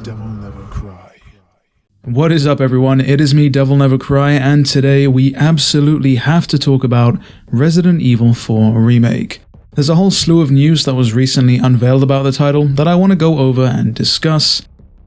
DevilNeverCry. What is up, everyone? It is me, DevilNeverCry, and today we absolutely have to talk about Resident Evil 4 Remake. There's a whole slew of news that was recently unveiled about the title that I want to go over and discuss.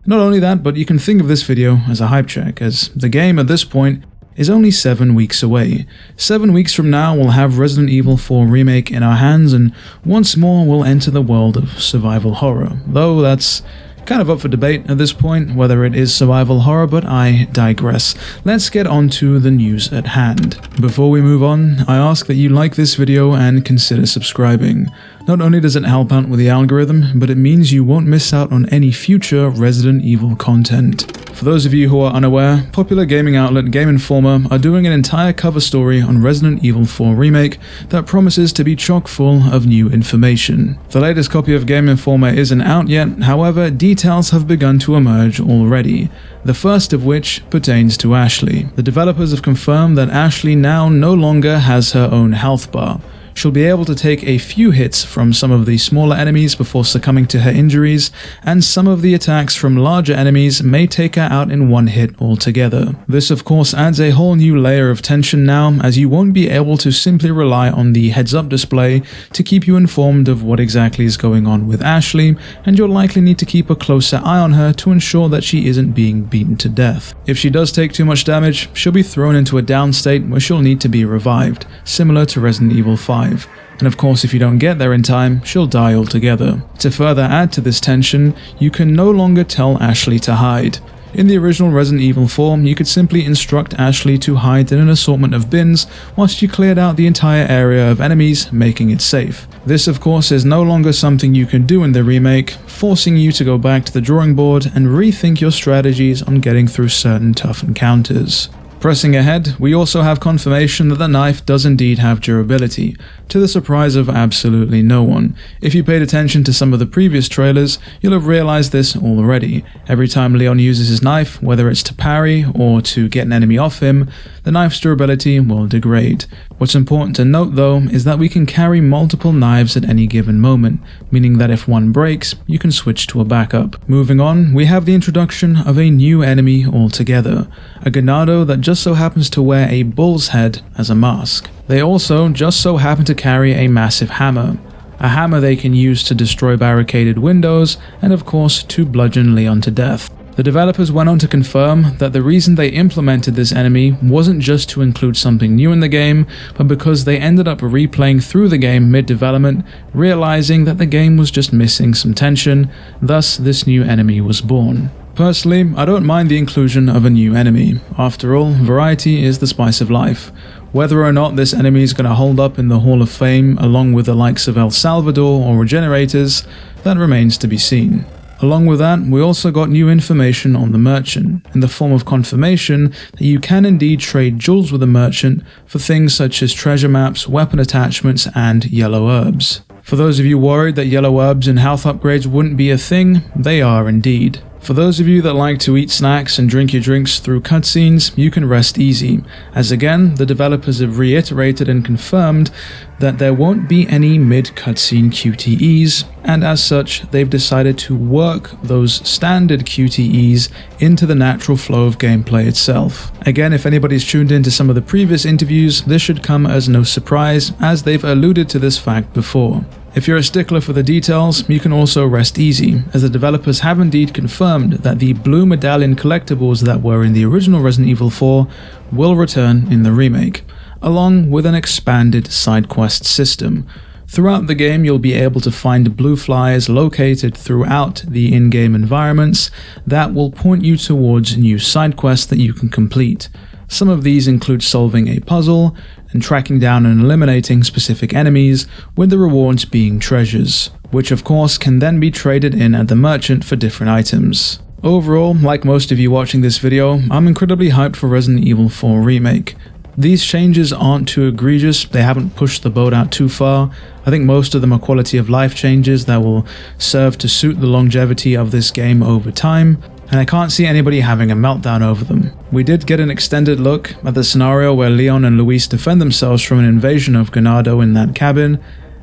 Not only that, but you can think of this video as a hype check, as the game at this point is only 7 weeks away. 7 weeks from now, we'll have Resident Evil 4 Remake in our hands, and once more we'll enter the world of survival horror, though that's kind of up for debate at this point, whether it is survival horror, but I digress. Let's get on to the news at hand. Before we move on, I ask that you like this video and consider subscribing. Not only does it help out with the algorithm, but it means you won't miss out on any future Resident Evil content. For those of you who are unaware, popular gaming outlet Game Informer are doing an entire cover story on Resident Evil 4 Remake that promises to be chock full of new information. The latest copy of Game Informer isn't out yet, however, details have begun to emerge already. The first of which pertains to Ashley. The developers have confirmed that Ashley now no longer has her own health bar. She'll be able to take a few hits from some of the smaller enemies before succumbing to her injuries, and some of the attacks from larger enemies may take her out in one hit altogether. This of course adds a whole new layer of tension now, as you won't be able to simply rely on the heads-up display to keep you informed of what exactly is going on with Ashley, and you'll likely need to keep a closer eye on her to ensure that she isn't being beaten to death. If she does take too much damage, she'll be thrown into a down state where she'll need to be revived, similar to Resident Evil 5. And of course, if you don't get there in time, she'll die altogether. To further add to this tension, you can no longer tell Ashley to hide. In the original Resident Evil 4, you could simply instruct Ashley to hide in an assortment of bins whilst you cleared out the entire area of enemies, making it safe. This of course is no longer something you can do in the remake, forcing you to go back to the drawing board and rethink your strategies on getting through certain tough encounters. Pressing ahead, we also have confirmation that the knife does indeed have durability, to the surprise of absolutely no one. If you paid attention to some of the previous trailers, you'll have realized this already. Every time Leon uses his knife, whether it's to parry or to get an enemy off him, the knife's durability will degrade. What's important to note though is that we can carry multiple knives at any given moment, meaning that if one breaks, you can switch to a backup. Moving on, we have the introduction of a new enemy altogether, a Ganado that just so happens to wear a bull's head as a mask. They also just so happen to carry a massive hammer, a hammer they can use to destroy barricaded windows and of course to bludgeon Leon to death. The developers went on to confirm that the reason they implemented this enemy wasn't just to include something new in the game, but because they ended up replaying through the game mid-development, realizing that the game was just missing some tension, thus this new enemy was born. Personally, I don't mind the inclusion of a new enemy. After all, variety is the spice of life. Whether or not this enemy is going to hold up in the Hall of Fame along with the likes of El Salvador or Regenerators, that remains to be seen. Along with that, we also got new information on the merchant, in the form of confirmation that you can indeed trade jewels with the merchant for things such as treasure maps, weapon attachments, and yellow herbs. For those of you worried that yellow herbs and health upgrades wouldn't be a thing, they are indeed. For those of you that like to eat snacks and drink your drinks through cutscenes, you can rest easy, as again, the developers have reiterated and confirmed that there won't be any mid-cutscene QTEs, and as such, they've decided to work those standard QTEs into the natural flow of gameplay itself. Again, if anybody's tuned into some of the previous interviews, this should come as no surprise, as they've alluded to this fact before. If you're a stickler for the details, you can also rest easy, as the developers have indeed confirmed that the blue medallion collectibles that were in the original Resident Evil 4 will return in the remake, along with an expanded side quest system. Throughout the game, you'll be able to find blue flyers located throughout the in-game environments that will point you towards new side quests that you can complete. Some of these include solving a puzzle and tracking down and eliminating specific enemies, with the rewards being treasures, which of course can then be traded in at the merchant for different items. Overall, like most of you watching this video, I'm incredibly hyped for Resident Evil 4 Remake. These changes aren't too egregious, they haven't pushed the boat out too far. I think most of them are quality of life changes that will serve to suit the longevity of this game over time, and I can't see anybody having a meltdown over them. We did get an extended look at the scenario where Leon and Luis defend themselves from an invasion of Ganado in that cabin,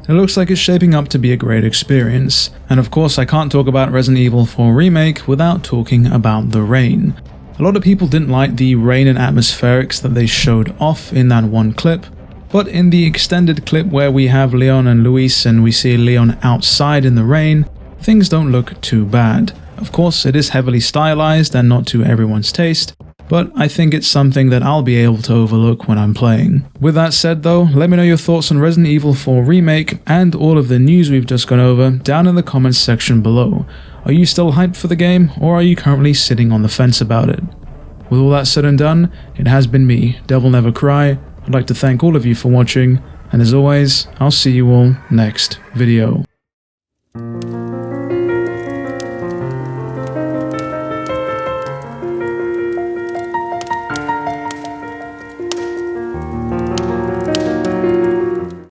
It looks like it's shaping up to be a great experience. And of course, I can't talk about Resident Evil 4 Remake without talking about the rain. A lot of people didn't like the rain and atmospherics that they showed off in that one clip, but in the extended clip where we have Leon and Luis and we see Leon outside in the rain, things don't look too bad. Of course, it is heavily stylized and not to everyone's taste, but I think it's something that I'll be able to overlook when I'm playing. With that said though, let me know your thoughts on Resident Evil 4 Remake and all of the news we've just gone over down in the comments section below. Are you still hyped for the game, or are you currently sitting on the fence about it? With all that said and done, it has been me, DevilNeverCry. I'd like to thank all of you for watching, and as always, I'll see you all next video.